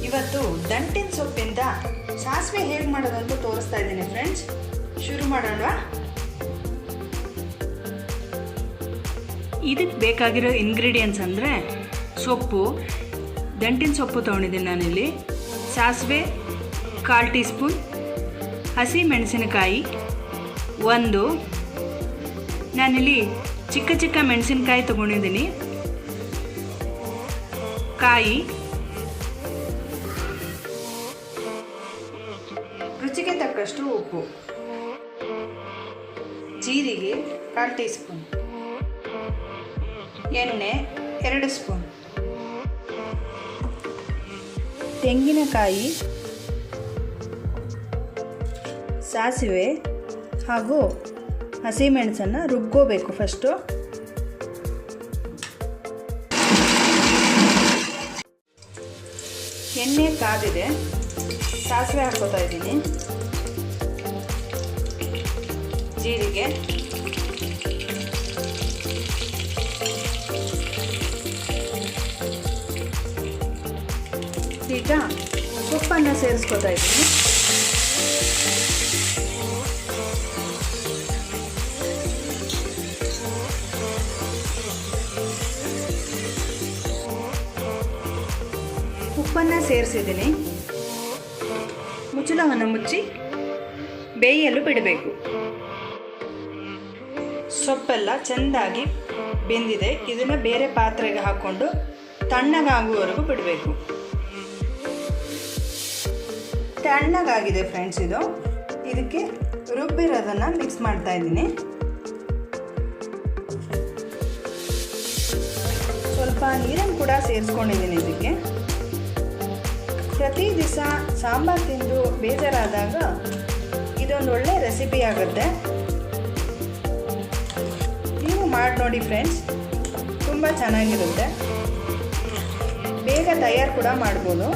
ಇವತ್ತು ದಂಟಿನ ಸೊಪ್ಪಿಂದ ಸಾಸಿವೆ ಹೇಗೆ ಮಾಡೋದಂತ ತೋರಿಸ್ತಾ ಇದ್ದೀನಿ ಫ್ರೆಂಡ್ಸ್. ಶುರು ಮಾಡೋಣ. ಇದಕ್ಕೆ ಬೇಕಾಗಿರೋ ಇಂಗ್ರೀಡಿಯೆಂಟ್ಸ್ ಅಂದರೆ ಸೊಪ್ಪು, ದಂಟಿನ ಸೊಪ್ಪು ತೊಗೊಂಡಿದ್ದೀನಿ ನಾನಿಲ್ಲಿ, ಸಾಸಿವೆ 1/4 ಟೀ ಸ್ಪೂನ್, ಹಸಿ ಮೆಣಸಿನಕಾಯಿ 1, ನಾನಿಲ್ಲಿ ಚಿಕ್ಕ ಚಿಕ್ಕ ಮೆಣಸಿನಕಾಯಿ ತೊಗೊಂಡಿದ್ದೀನಿ, ಕಾಯಿ, ರುಚಿಗೆ ತಕ್ಕಷ್ಟು ಉಪ್ಪು, ಜೀರಿಗೆ 1/4 ಟೀ ಸ್ಪೂನ್, ಎಣ್ಣೆ 2 ಸ್ಪೂನ್, ತೆಂಗಿನಕಾಯಿ, ಸಾಸಿವೆ ಹಾಗೂ ಹಸಿಮೆಣಸನ್ನು ರುಬ್ಕೋಬೇಕು ಫಸ್ಟು. ಎಣ್ಣೆ ಕಾದಿದೆ, ಸಾಸಿವೆ ಹಾಕ್ಕೋತಾ ಇದ್ದೀನಿ, ಜೀರಿಗೆ, ಈಗ ಸೊಪ್ಪನ್ನು ಸೇರಿಸ್ಕೊತಾ ಇದ್ದೀನಿ. ಉಪ್ಪನ್ನು ಸೇರಿಸಿದ್ದೀನಿ. ಮುಚ್ಚಳವನ್ನು ಮುಚ್ಚಿ ಬೇಯಲು ಬಿಡಬೇಕು. ಸೊಪ್ಪೆಲ್ಲ ಚೆಂದಾಗಿ ಬೆಂದಿದೆ. ಇದನ್ನು ಬೇರೆ ಪಾತ್ರೆಗೆ ಹಾಕ್ಕೊಂಡು ತಣ್ಣಗಾಗುವವರೆಗೂ ಬಿಡಬೇಕು. ತಣ್ಣಗಾಗಿದೆ ಫ್ರೆಂಡ್ಸ್. ಇದಕ್ಕೆ ರುಬ್ಬಿರೋದನ್ನು ಮಿಕ್ಸ್ ಮಾಡ್ತಾ ಇದ್ದೀನಿ. ಸ್ವಲ್ಪ ನೀರನ್ನು ಕೂಡ ಸೇರಿಸ್ಕೊಂಡಿದ್ದೀನಿ ಇದಕ್ಕೆ. ಪ್ರತಿ ದಿವಸ ಸಾಂಬಾರು ತಿಂದು ಬೇಜಾರಾದಾಗ ಇದೊಂದು ಒಳ್ಳೆ ರೆಸಿಪಿ ಆಗುತ್ತೆ. ನೀವು ಮಾಡಿ ನೋಡಿ ಫ್ರೆಂಡ್ಸ್, ತುಂಬ ಚೆನ್ನಾಗಿರುತ್ತೆ. ಬೇಗ ತಯಾರು ಕೂಡ ಮಾಡ್ಬೋದು.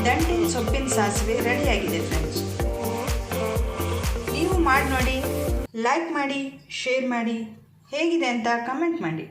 ದಂಟಿನ ಸೊಪ್ಪಿನ ಸಾಸಿವೆ ರೆಡಿಯಾಗಿದೆ ಫ್ರೆಂಡ್ಸ್. ನೀವು ಮಾಡಿ ನೋಡಿ, ಲೈಕ್ ಮಾಡಿ, ಶೇರ್ ಮಾಡಿ, ಹೇಗಿದೆ ಅಂತ ಕಮೆಂಟ್ ಮಾಡಿ.